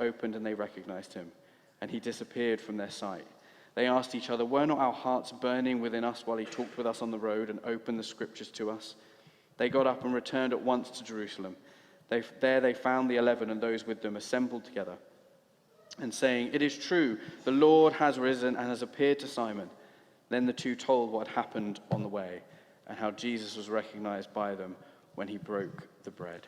opened and they recognized him, and he disappeared from their sight. They asked each other, "Were not our hearts burning within us while he talked with us on the road and opened the scriptures to us?" They got up and returned at once to Jerusalem. There they found the 11 and those with them assembled together, and saying, "It is true, the Lord has risen and has appeared to Simon." Then the two told what had happened on the way, and how Jesus was recognized by them when he broke the bread.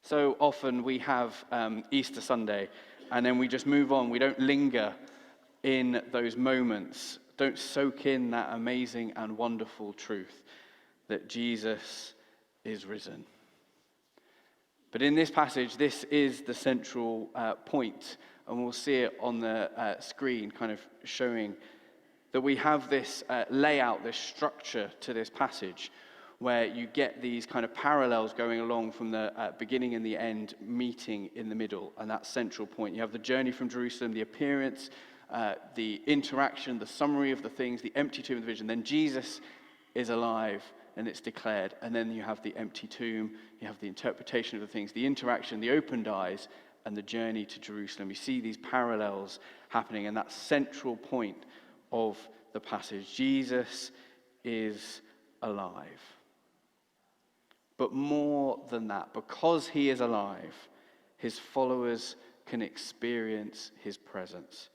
So often we have Easter Sunday, and then we just move on. We don't linger in those moments, don't soak in that amazing and wonderful truth that Jesus is risen. But in this passage, this is the central point, and we'll see it on the screen, kind of showing that we have this layout, this structure to this passage, where you get these kind of parallels going along from the beginning and the end, meeting in the middle, and that central point. You have the journey from Jerusalem, the appearance, the interaction, the summary of the things, the empty tomb, the vision. Then Jesus is alive, and it's declared. And then you have the empty tomb, you have the interpretation of the things, the interaction, the opened eyes, and the journey to Jerusalem. You see these parallels happening, and that central point of the passage. Jesus is alive. But more than that, because he is alive, his followers can experience his presence.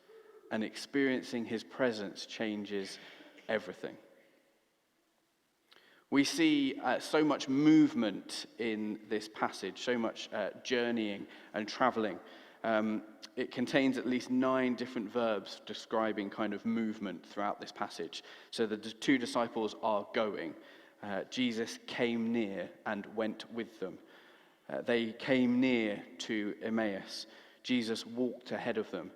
And experiencing his presence changes everything. We see so much movement in this passage, so much journeying and traveling. It contains at least 9 different verbs describing kind of movement throughout this passage. So the two disciples are going. Jesus came near and went with them. They came near to Emmaus. Jesus walked ahead of them.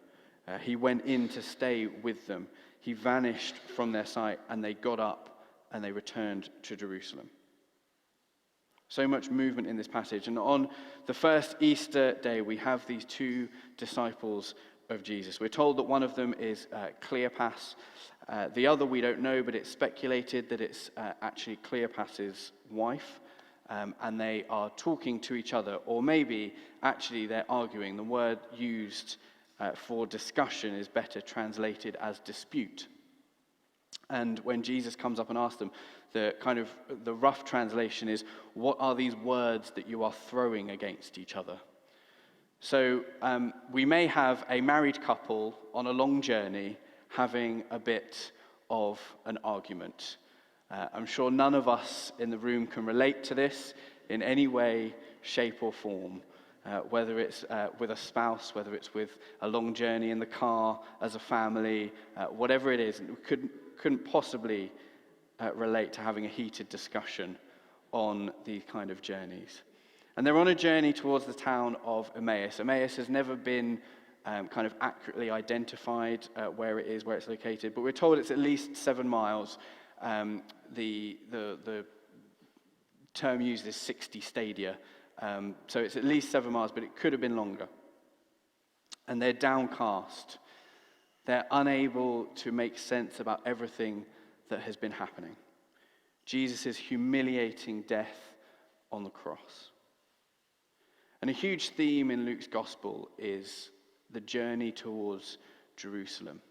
He went in to stay with them. He vanished from their sight, and they got up and they returned to Jerusalem. So much movement in this passage. And on the first Easter day, we have these 2 disciples of Jesus. We're told that one of them is Cleopas. The other we don't know, but it's speculated that it's actually Cleopas's wife. And they are talking to each other, or maybe actually they're arguing. The word used for discussion is better translated as dispute. And when Jesus comes up and asks them, the rough translation is, "What are these words that you are throwing against each other?" So we may have a married couple on a long journey having a bit of an argument. I'm sure none of us in the room can relate to this in any way, shape, or form. Whether it's with a spouse, whether it's with a long journey in the car, as a family, whatever it is, we couldn't possibly relate to having a heated discussion on these kind of journeys. And they're on a journey towards the town of Emmaus. Emmaus has never been kind of accurately identified where it is, where it's located, but we're told it's at least 7 miles. The term used is 60 stadia. So it's at least 7 miles, but it could have been longer. And they're downcast. They're unable to make sense about everything that has been happening. Jesus' humiliating death on the cross. And a huge theme in Luke's gospel is the journey towards Jerusalem.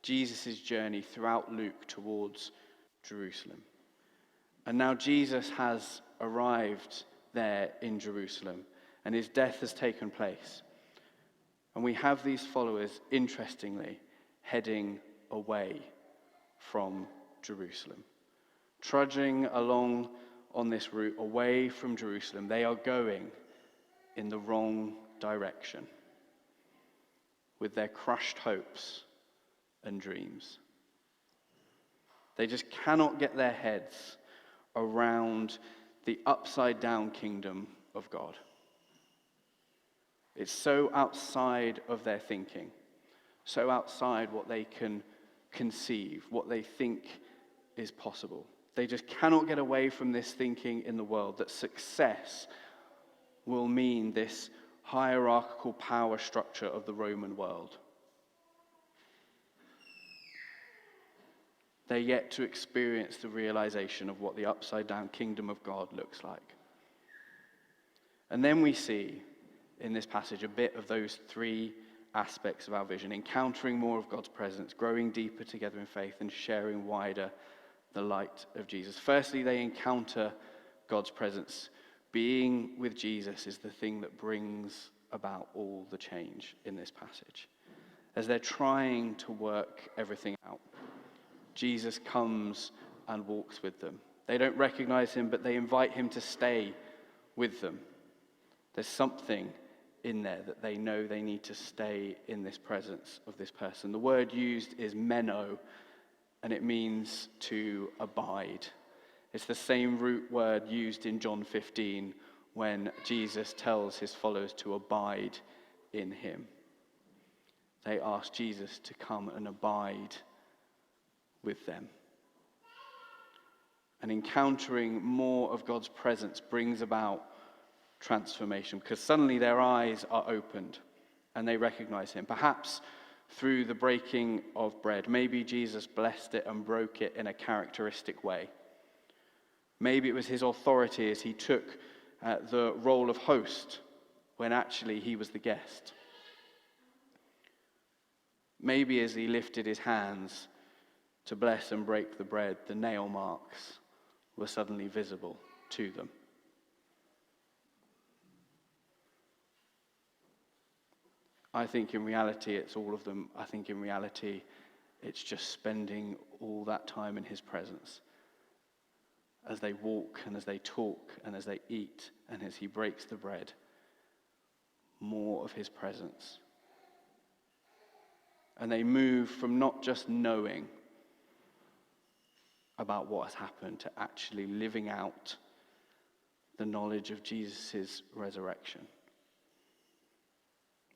Jesus' journey throughout Luke towards Jerusalem. And now Jesus has arrived there in Jerusalem, and his death has taken place. And we have these followers, interestingly, heading away from Jerusalem. Trudging along on this route away from Jerusalem, they are going in the wrong direction with their crushed hopes and dreams. They just cannot get their heads around the upside-down kingdom of God. It's so outside of their thinking, so outside what they can conceive, what they think is possible. They just cannot get away from this thinking in the world that success will mean this hierarchical power structure of the Roman world. They're yet to experience the realization of what the upside-down kingdom of God looks like. And then we see in this passage a bit of those three aspects of our vision: encountering more of God's presence, growing deeper together in faith, and sharing wider the light of Jesus. Firstly, they encounter God's presence. Being with Jesus is the thing that brings about all the change in this passage. As they're trying to work everything out, Jesus comes and walks with them. They don't recognize him, but they invite him to stay with them. There's something in there that they know they need to stay in this presence of this person. The word used is meno, and it means to abide. It's the same root word used in John 15 when Jesus tells his followers to abide in him. They ask Jesus to come and abide with them. And encountering more of God's presence brings about transformation, because suddenly their eyes are opened and they recognize him. Perhaps through the breaking of bread. Maybe Jesus blessed it and broke it in a characteristic way. Maybe it was his authority as he took the role of host when actually he was the guest. Maybe as he lifted his hands to bless and break the bread, the nail marks were suddenly visible to them. I think in reality it's all of them. I think in reality it's just spending all that time in his presence. As they walk and as they talk and as they eat and as he breaks the bread, more of his presence. And they move from not just knowing about what has happened to actually living out the knowledge of Jesus' resurrection.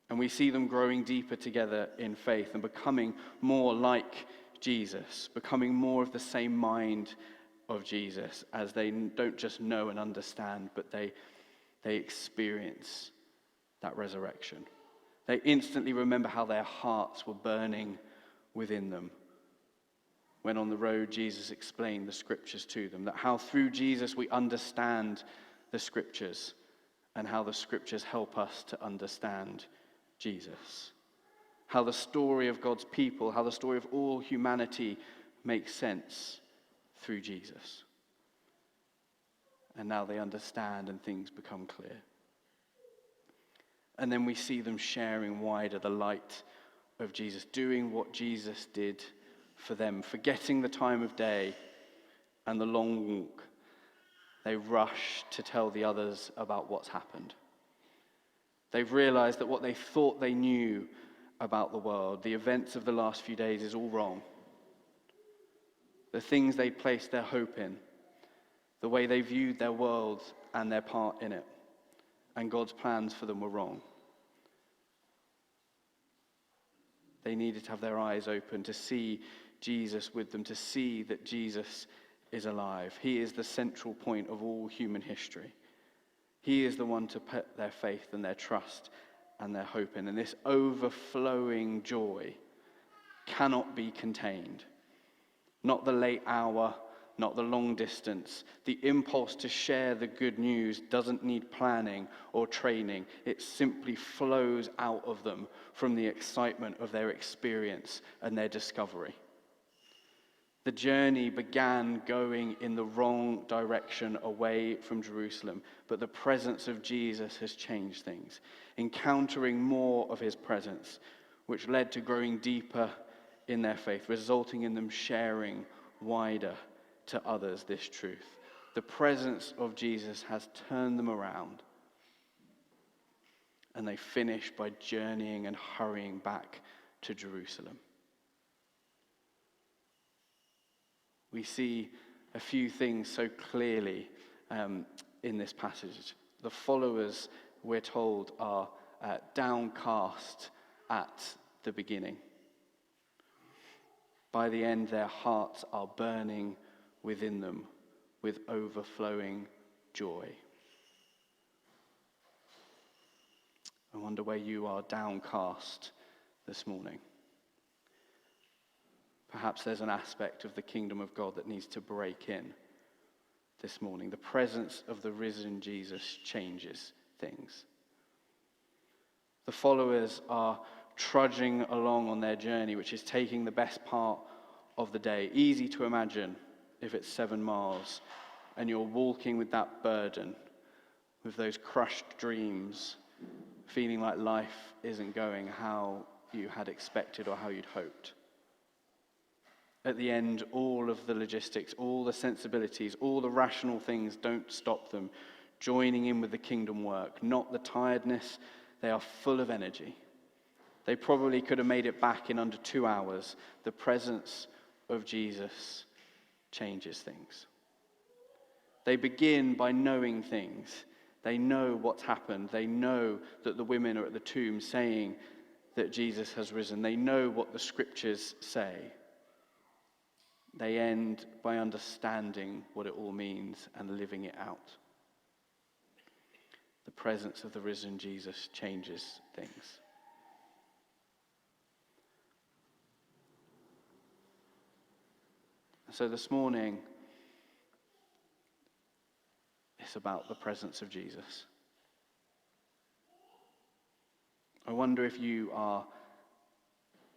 And we see them growing deeper together in faith and becoming more like Jesus, becoming more of the same mind of Jesus, as they don't just know and understand, but they experience that resurrection. They instantly remember how their hearts were burning within them when on the road Jesus explained the scriptures to them, that how through Jesus we understand the scriptures and how the scriptures help us to understand Jesus. How the story of God's people, how the story of all humanity makes sense through Jesus. And now they understand and things become clear. And then we see them sharing wider the light of Jesus, doing what Jesus did for them, forgetting the time of day and the long walk. They rush to tell the others about what's happened. They've realized that what they thought they knew about the world, the events of the last few days, is all wrong. The things they placed their hope in, the way they viewed their world and their part in it, and God's plans for them were wrong. They needed to have their eyes open to see Jesus with them, to see that Jesus is alive. He is the central point of all human history. He is the one to put their faith and their trust and their hope in. And this overflowing joy cannot be contained. Not the late hour, not the long distance. The impulse to share the good news doesn't need planning or training. It simply flows out of them from the excitement of their experience and their discovery. The journey began going in the wrong direction away from Jerusalem, but the presence of Jesus has changed things, encountering more of his presence, which led to growing deeper in their faith, resulting in them sharing wider to others this truth. The presence of Jesus has turned them around, and they finish by journeying and hurrying back to Jerusalem. We see a few things so clearly in this passage. The followers, we're told, are downcast at the beginning. By the end, their hearts are burning within them with overflowing joy. I wonder where you are downcast this morning. Perhaps there's an aspect of the kingdom of God that needs to break in this morning. The presence of the risen Jesus changes things. The followers are trudging along on their journey, which is taking the best part of the day. Easy to imagine if it's 7 miles and you're walking with that burden, with those crushed dreams, feeling like life isn't going how you had expected or how you'd hoped. At the end, all of the logistics, all the sensibilities, all the rational things don't stop them joining in with the kingdom work. Not the tiredness, they are full of energy. They probably could have made it back in under 2 hours. The presence of Jesus changes things. They begin by knowing things. They know what's happened. They know that the women are at the tomb saying that Jesus has risen. They know what the scriptures say. They end by understanding what it all means and living it out. The presence of the risen Jesus changes things. So this morning, it's about the presence of Jesus. I wonder if you are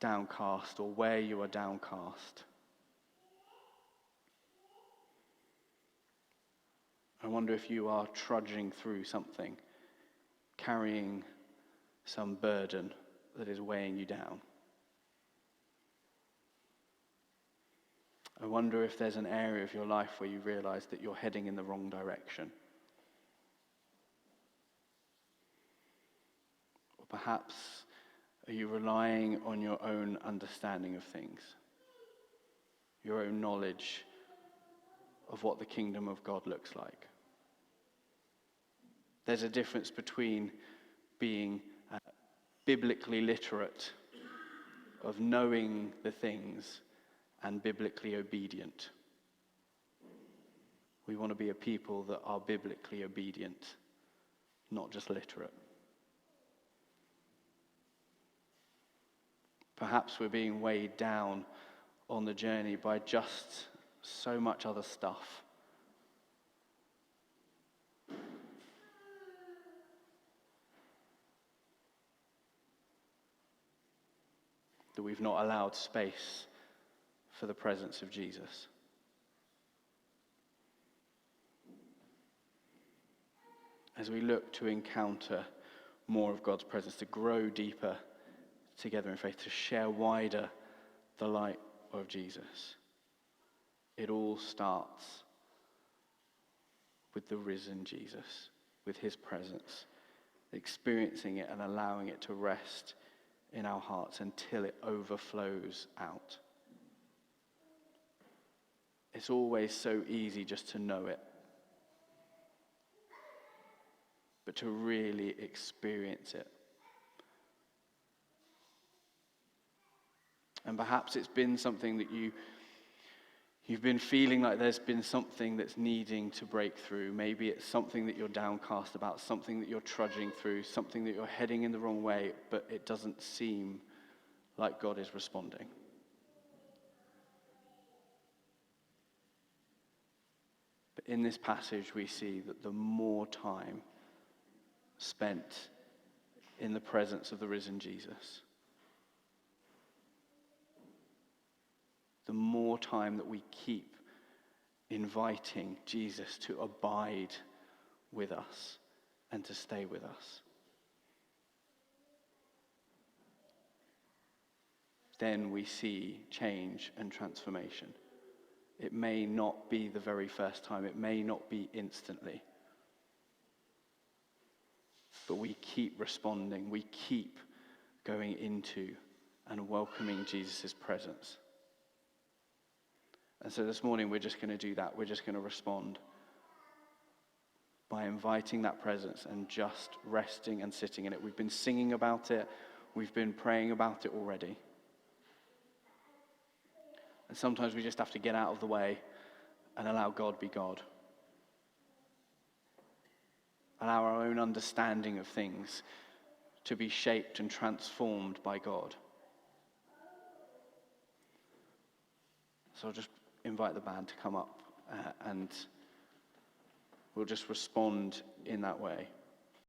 downcast or where you are downcast. I wonder if you are trudging through something, carrying some burden that is weighing you down. I wonder if there's an area of your life where you realize that you're heading in the wrong direction. Or perhaps are you relying on your own understanding of things, your own knowledge of what the kingdom of God looks like? There's a difference between being biblically literate, of knowing the things, and biblically obedient. We want to be a people that are biblically obedient, not just literate. Perhaps we're being weighed down on the journey by just so much other stuff. That we've not allowed space for the presence of Jesus. As we look to encounter more of God's presence, to grow deeper together in faith, to share wider the light of Jesus, it all starts with the risen Jesus, with his presence, experiencing it and allowing it to rest in our hearts until it overflows out. It's always so easy just to know it, but to really experience it. And perhaps it's been something that you've been feeling like there's been something that's needing to break through. Maybe it's something that you're downcast about, something that you're trudging through, something that you're heading in the wrong way, but it doesn't seem like God is responding. But in this passage, we see that the more time spent in the presence of the risen Jesus, the more time that we keep inviting Jesus to abide with us and to stay with us, then we see change and transformation. It may not be the very first time, it may not be instantly, but we keep responding, we keep going into and welcoming Jesus' presence. And so this morning we're just going to do that. We're just going to respond by inviting that presence and just resting and sitting in it. We've been singing about it. We've been praying about it already. And sometimes we just have to get out of the way and allow God be God. Allow our own understanding of things to be shaped and transformed by God. So I'll just invite the band to come up and we'll just respond in that way.